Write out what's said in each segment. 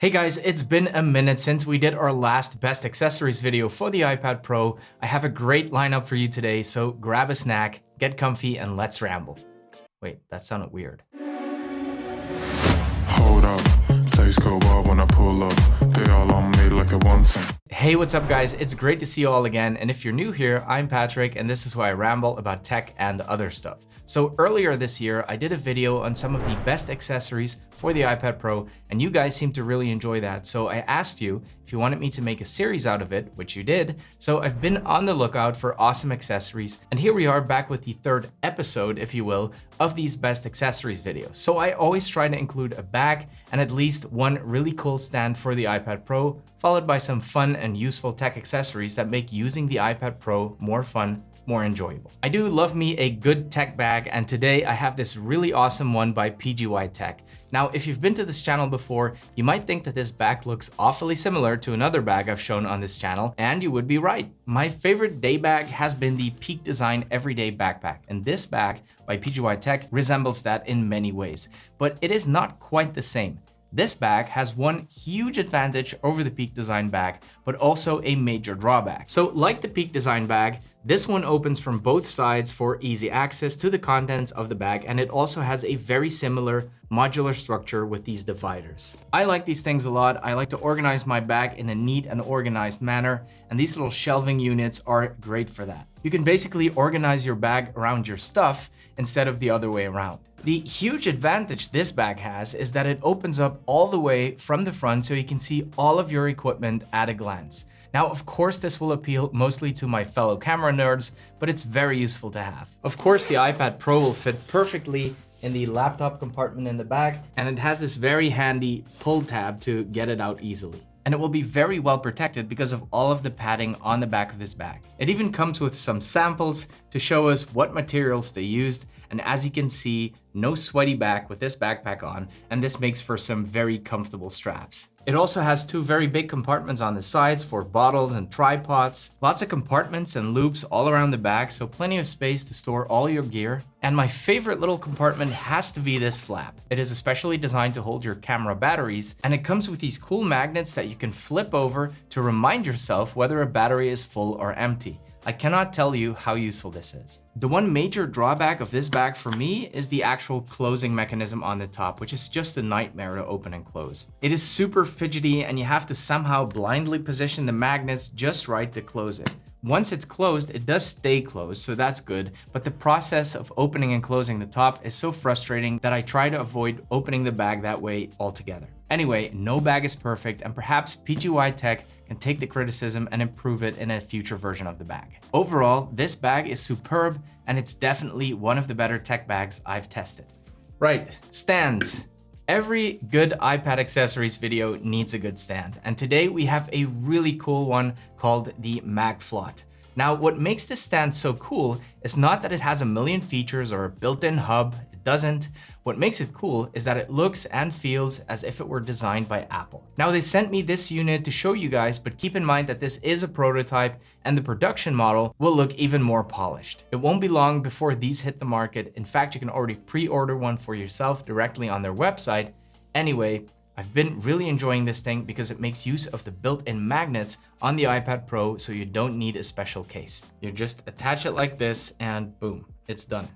Hey guys, it's been a minute since we did our last best accessories video for the iPad Pro. I have a great lineup for you today, so grab a snack, get comfy, and let's ramble. Wait, that sounded weird. Hold up, place go wild when I pull up. They all on me like it wants some. Hey, what's up guys? It's great to see you all again, and if you're new here, I'm Patrick, and this is why I ramble about tech and other stuff. So earlier this year, I did a video on some of the best accessories for the iPad Pro, and you guys seem to really enjoy that. So I asked you if you wanted me to make a series out of it, which you did. So I've been on the lookout for awesome accessories, and here we are back with the third episode, if you will, of these best accessories videos. So I always try to include a bag and at least one really cool stand for the iPad Pro, followed by some fun and useful tech accessories that make using the iPad Pro more fun, more enjoyable. I do love me a good tech bag, and today I have this really awesome one by PGY Tech. Now, if you've been to this channel before, you might think that this bag looks awfully similar to another bag I've shown on this channel, and you would be right. My favorite day bag has been the Peak Design Everyday Backpack, and this bag by PGY Tech resembles that in many ways, but it is not quite the same. This bag has one huge advantage over the Peak Design bag, but also a major drawback. So like the Peak Design bag, this one opens from both sides for easy access to the contents of the bag, and it also has a very similar modular structure with these dividers. I like these things a lot. I like to organize my bag in a neat and organized manner, and these little shelving units are great for that. You can basically organize your bag around your stuff instead of the other way around. The huge advantage this bag has is that it opens up all the way from the front so you can see all of your equipment at a glance. Now, of course, this will appeal mostly to my fellow camera nerds, but it's very useful to have. Of course, the iPad Pro will fit perfectly in the laptop compartment in the back, and it has this very handy pull tab to get it out easily. And it will be very well protected because of all of the padding on the back of this bag. It even comes with some samples to show us what materials they used, and as you can see, no sweaty back with this backpack on, and this makes for some very comfortable straps. It also has two very big compartments on the sides for bottles and tripods, lots of compartments and loops all around the bag, so plenty of space to store all your gear. And my favorite little compartment has to be this flap. It is especially designed to hold your camera batteries, and it comes with these cool magnets that you can flip over to remind yourself whether a battery is full or empty. I cannot tell you how useful this is. The one major drawback of this bag for me is the actual closing mechanism on the top, which is just a nightmare to open and close. It is super fidgety, and you have to somehow blindly position the magnets just right to close it. Once it's closed, it does stay closed, so that's good, but the process of opening and closing the top is so frustrating that I try to avoid opening the bag that way altogether. Anyway, no bag is perfect, and perhaps PGY Tech can take the criticism and improve it in a future version of the bag. Overall, this bag is superb, and it's definitely one of the better tech bags I've tested. Right, stands. Every good iPad accessories video needs a good stand, and today we have a really cool one called the MagFlot. Now, what makes this stand so cool is not that it has a million features or a built-in hub. It doesn't. What makes it cool is that it looks and feels as if it were designed by Apple. Now, they sent me this unit to show you guys, but keep in mind that this is a prototype and the production model will look even more polished. It won't be long before these hit the market. In fact, you can already pre-order one for yourself directly on their website. Anyway, I've been really enjoying this thing because it makes use of the built-in magnets on the iPad Pro, so you don't need a special case. You just attach it like this and boom, it's done.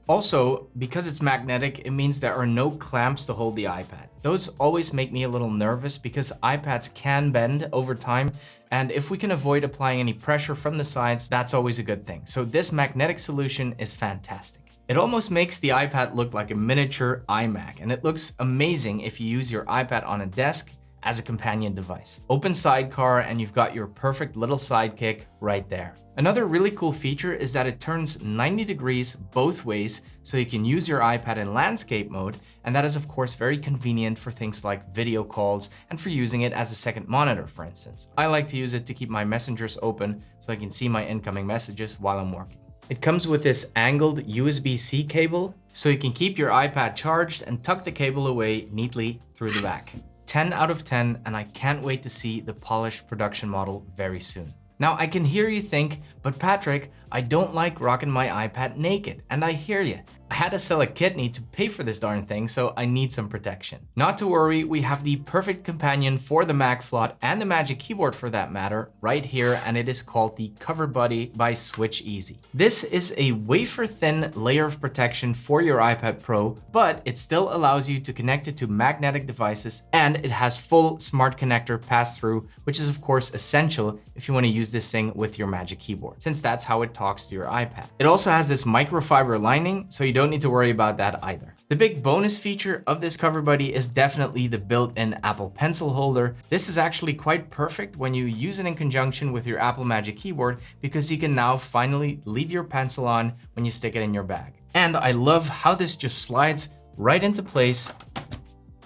Also, because it's magnetic, it means there are no clamps to hold the iPad. Those always make me a little nervous because iPads can bend over time, and if we can avoid applying any pressure from the sides, that's always a good thing. So this magnetic solution is fantastic. It almost makes the iPad look like a miniature iMac, and it looks amazing if you use your iPad on a desk as a companion device. Open sidecar and you've got your perfect little sidekick right there. Another really cool feature is that it turns 90 degrees both ways, so you can use your iPad in landscape mode, and that is of course very convenient for things like video calls and for using it as a second monitor, for instance. I like to use it to keep my messengers open so I can see my incoming messages while I'm working. It comes with this angled USB-C cable, so you can keep your iPad charged and tuck the cable away neatly through the back. 10 out of 10, and I can't wait to see the polished production model very soon. Now, I can hear you think, but Patrick, I don't like rocking my iPad naked, and I hear you. I had to sell a kidney to pay for this darn thing, so I need some protection. Not to worry, we have the perfect companion for the Mac Float and the Magic Keyboard for that matter right here, and it is called the Cover Buddy by Switch Easy. This is a wafer-thin layer of protection for your iPad Pro, but it still allows you to connect it to magnetic devices, and it has full smart connector pass-through, which is of course essential if you want to use this thing with your Magic Keyboard, since that's how it talks to your iPad. It also has this microfiber lining, so you don't need to worry about that either. The big bonus feature of this Cover Buddy is definitely the built-in Apple Pencil holder. This is actually quite perfect when you use it in conjunction with your Apple Magic Keyboard, because you can now finally leave your pencil on when you stick it in your bag. And I love how this just slides right into place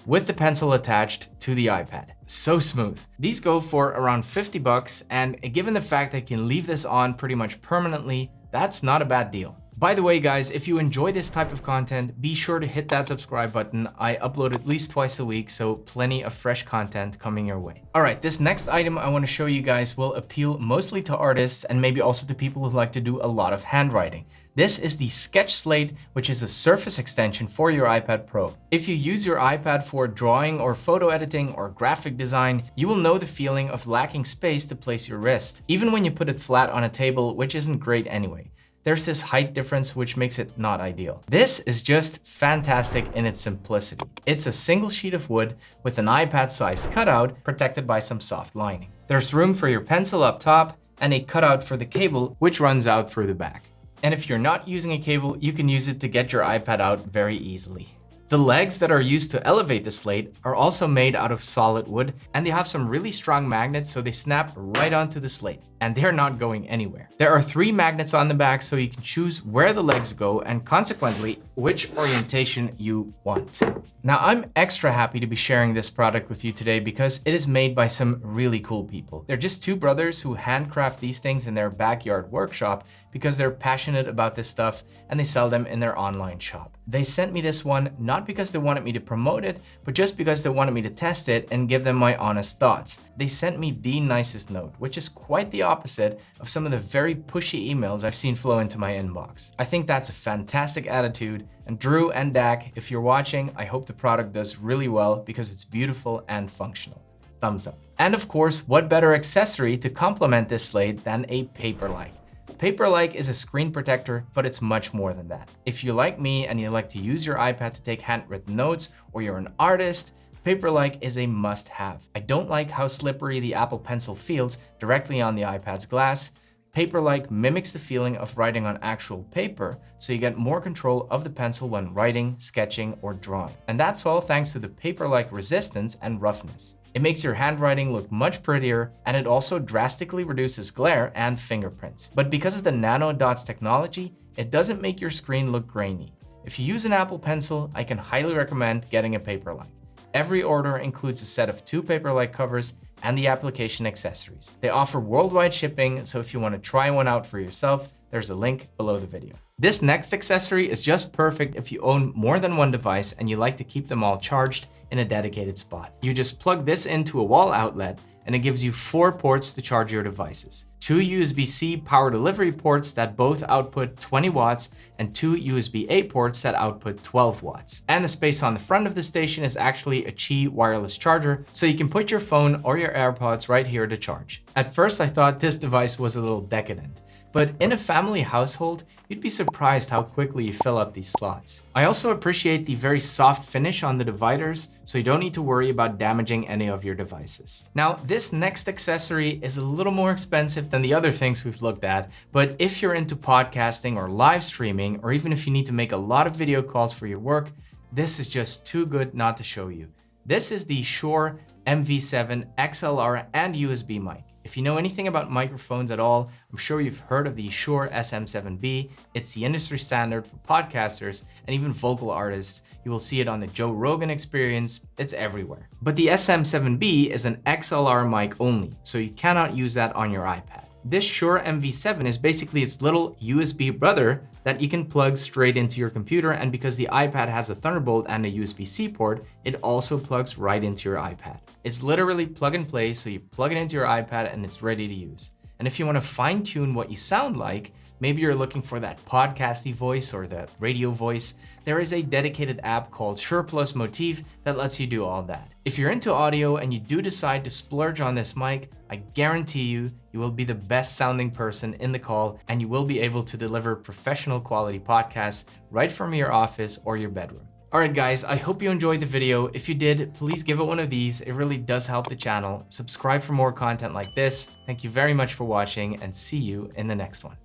with the pencil attached to the iPad. So smooth. These go for around 50 bucks, and given the fact that you can leave this on pretty much permanently, that's not a bad deal. By the way, guys, if you enjoy this type of content, be sure to hit that subscribe button. I upload at least twice a week, so plenty of fresh content coming your way. All right, this next item I want to show you guys will appeal mostly to artists and maybe also to people who like to do a lot of handwriting. This is the Sketch Slate, which is a Surface extension for your iPad Pro. If you use your iPad for drawing or photo editing or graphic design, you will know the feeling of lacking space to place your wrist, even when you put it flat on a table, which isn't great anyway. There's this height difference which makes it not ideal. This is just fantastic in its simplicity. It's a single sheet of wood with an iPad-sized cutout protected by some soft lining. There's room for your pencil up top and a cutout for the cable which runs out through the back. And if you're not using a cable, you can use it to get your iPad out very easily. The legs that are used to elevate the Slate are also made out of solid wood, and they have some really strong magnets so they snap right onto the Slate, and they're not going anywhere. There are 3 magnets on the back so you can choose where the legs go and consequently which orientation you want. Now I'm extra happy to be sharing this product with you today because it is made by some really cool people. They're just 2 brothers who handcraft these things in their backyard workshop because they're passionate about this stuff and they sell them in their online shop. They sent me this one not because they wanted me to promote it, but just because they wanted me to test it and give them my honest thoughts. They sent me the nicest note, which is quite the opposite of some of the very pushy emails I've seen flow into my inbox. I think that's a fantastic attitude, and Drew and Dak, if you're watching, I hope the product does really well because it's beautiful and functional. Thumbs up. And of course, what better accessory to complement this Slate than a Paperlike? Paperlike is a screen protector, but it's much more than that. If you're like me and you like to use your iPad to take handwritten notes, or you're an artist, Paperlike is a must-have. I don't like how slippery the Apple Pencil feels directly on the iPad's glass. Paperlike mimics the feeling of writing on actual paper, so you get more control of the pencil when writing, sketching, or drawing. And that's all thanks to the Paperlike resistance and roughness. It makes your handwriting look much prettier, and it also drastically reduces glare and fingerprints. But because of the nano dots technology, it doesn't make your screen look grainy. If you use an Apple Pencil, I can highly recommend getting a Paperlike. Every order includes a set of 2 Paperlike covers and the application accessories. They offer worldwide shipping, so if you want to try one out for yourself, there's a link below the video. This next accessory is just perfect if you own more than one device and you like to keep them all charged in a dedicated spot. You just plug this into a wall outlet and it gives you 4 ports to charge your devices. 2 USB-C power delivery ports that both output 20 watts and 2 USB-A ports that output 12 watts. And the space on the front of the station is actually a Qi wireless charger, so you can put your phone or your AirPods right here to charge. At first I thought this device was a little decadent, but in a family household, you'd be surprised how quickly you fill up these slots. I also appreciate the very soft finish on the dividers, so you don't need to worry about damaging any of your devices. Now, this next accessory is a little more expensive than the other things we've looked at, but if you're into podcasting or live streaming, or even if you need to make a lot of video calls for your work, this is just too good not to show you. This is the Shure MV7 XLR and USB mic. If you know anything about microphones at all, I'm sure you've heard of the Shure SM7B. It's the industry standard for podcasters and even vocal artists. You will see it on the Joe Rogan Experience. It's everywhere. But the SM7B is an XLR mic only, so you cannot use that on your iPad. This Shure MV7 is basically its little USB brother that you can plug straight into your computer, and because the iPad has a Thunderbolt and a USB-C port, it also plugs right into your iPad. It's literally plug and play, so you plug it into your iPad and it's ready to use. And if you want to fine tune what you sound like, maybe you're looking for that podcasty voice or that radio voice, there is a dedicated app called Surplus Motif that lets you do all that. If you're into audio and you do decide to splurge on this mic, I guarantee you will be the best sounding person in the call and you will be able to deliver professional quality podcasts right from your office or your bedroom. Alright guys, I hope you enjoyed the video. If you did, please give it one of these. It really does help the channel. Subscribe for more content like this. Thank you very much for watching and see you in the next one.